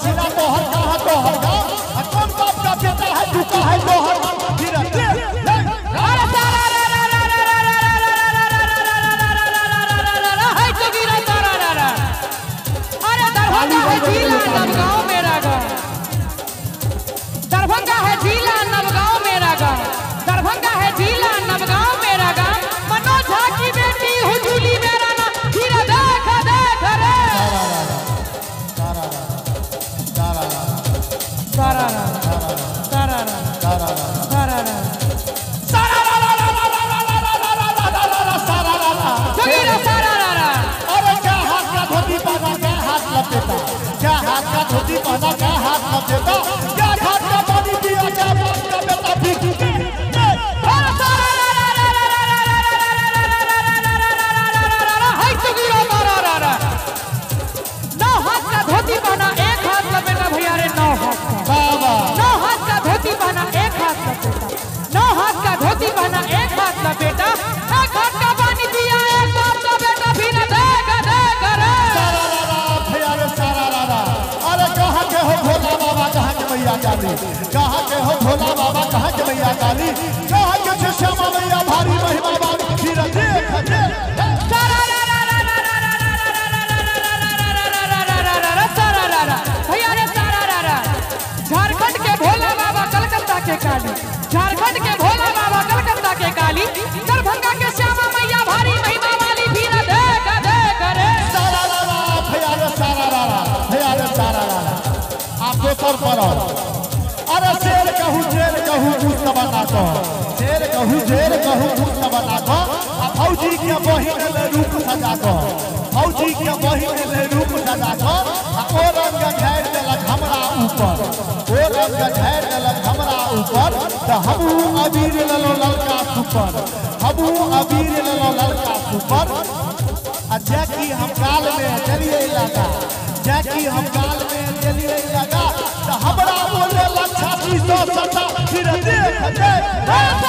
जिला तोहर कहाँ तोहर गाँव कौन बाप का बेटा है तू का है तोहर दरभंगा है जिला नवगांव मेरा गाँव दरभंगा है जिला नवगांव मेरा गाँव मनोज झा की बेटी हुजूली मेरा नाम हीरा देख देख रे सारा क्या हाथ का धोती पहना क्या हाथ लपेटा क्या हाथ का पानी पिया क्या बाप का बेटा भीख नौ हाथ का धोती पहना एक हाथ लपेटा भैया रे नौ हाथ का धोती पहना एक हाथ लपेटा नौ हाथ का धोती पहना एक हाथ लपेटा एक हाथ का पानी पिया एक बाप का बेटा भी न देगा देगा रे भोला बाबा कहाँ के मैया काली कहाँ के हो भोला बाबा कहाँ के मैया काली कहाँ के छे श्यामा मैया भारी महिमा वाली फिर देख भैया रे सारा झारखंड के भोला बाबा कलकत्ता के काली झारखंड के भोला बाबा कलकत्ता के काली दरभंगा के श्यामा मैया भारी महिमा वाली फिर देख देख रे भैया रे सारा आप दोसर पर अरे शेर कहूँ पूछ बना को शेर कहूँ पूछ बना को फौजी के बहिन ले रूप सजा को फौजी के बहिन ले रूप सजा को ओ रंग घेर देलक हमरा ऊपर ओ रंग घेर देलक हमरा ऊपर तो हमू अबीर लेलो ललका सुपर हमू अबीर लेलो ललका सुपर जैकी हम काल में चलिए लगा जैकी हम काल में चलिए लगा तो हमरा बोले लक्षा 270 फिर देख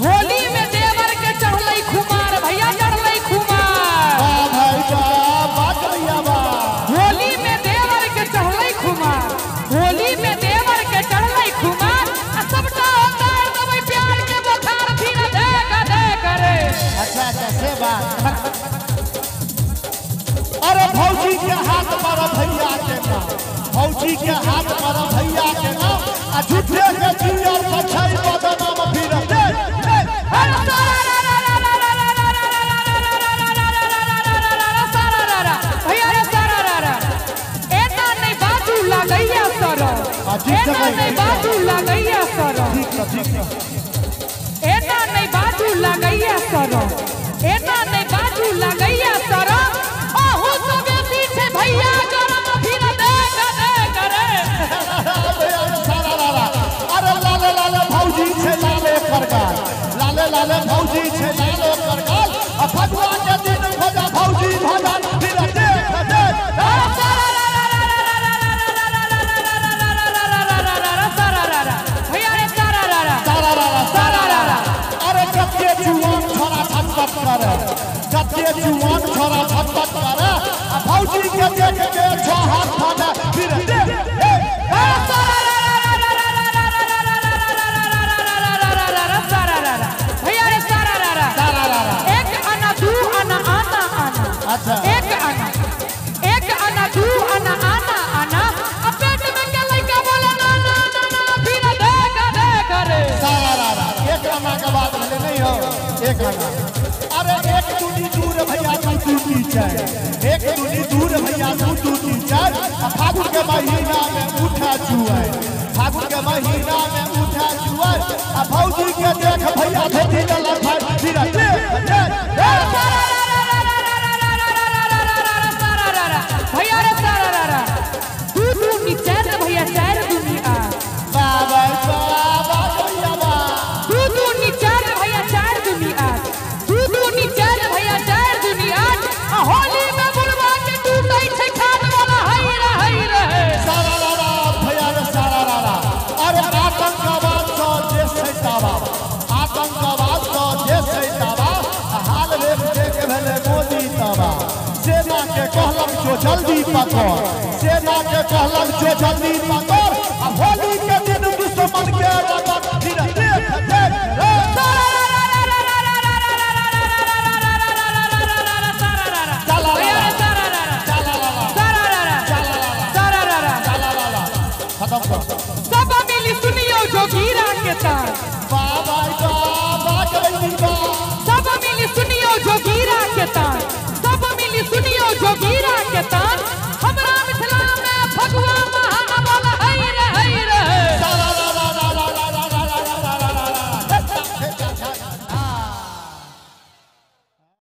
होली में देवर के चढ़लई खुमार भैया चढ़लई खुमार होली में देवर के चढ़लई खुमार होली में देवर के चढ़लई खुमार सबटा उतार दबई प्यार के बुखार फिर देख देख रे अच्छा से बात अरे फौजी के हाथ पर भैया के नाम फौजी के हाथ पर भैया के नाम आ झूठे के जियर पछाई बदनाम फिर देख भैया रे सारा एता नहीं बाजू लगैया सर एता नहीं बाजू लगैया सर एता नहीं बाजू लगैया सर एता नहीं बाजू लगैया सर ओहू तो बेटी छे भैया गरम फिर देख देख रे अरे लाले भौजी छे लाले करगाल लाले भौजी छे लाले करगाल आ फगुआ के दिन भजा भौजी भजा फिर देख भैया रे सारा अरे कत्ते जुआन छोरा छटपट करे कत्ते जुआन छोरा छटपट करे आ भौजी के देख के छो हाथ फाड़ा फिर देख भैया रे सारा एक आना दू आना आना आना अच्छा एक आना दू आना आना आना अब पेट में के लइका बोले ना ना ना ना फिर देख देख रे सारा एक आना के बात भले नहीं हो एक आना अरे एक दूनी दूर भैया तू टीचर एक दूनी दूर भैया तू टीचर फागुन के महीना में उठा जुआ फागुन के महीना में उठा जुआ आ भौजी के देख भैया धोती डाला भाई फिर देख भैया रे सारा तू नीचे भैया चार दुनिया बाबा भैया बा तू नीचे भैया चार दुनिया तू नीचे भैया चार दुनिया होली में बुलवा के तू नहीं छे खान वाला हई रहे सारा भैया रे सारा अरे आतंकवाद तो देश छै दावा आतंकवाद तो देश जल्दी पकड़। सेना के कहलक जो जल्दी पकड़, अब होली के दिन दुश्मन के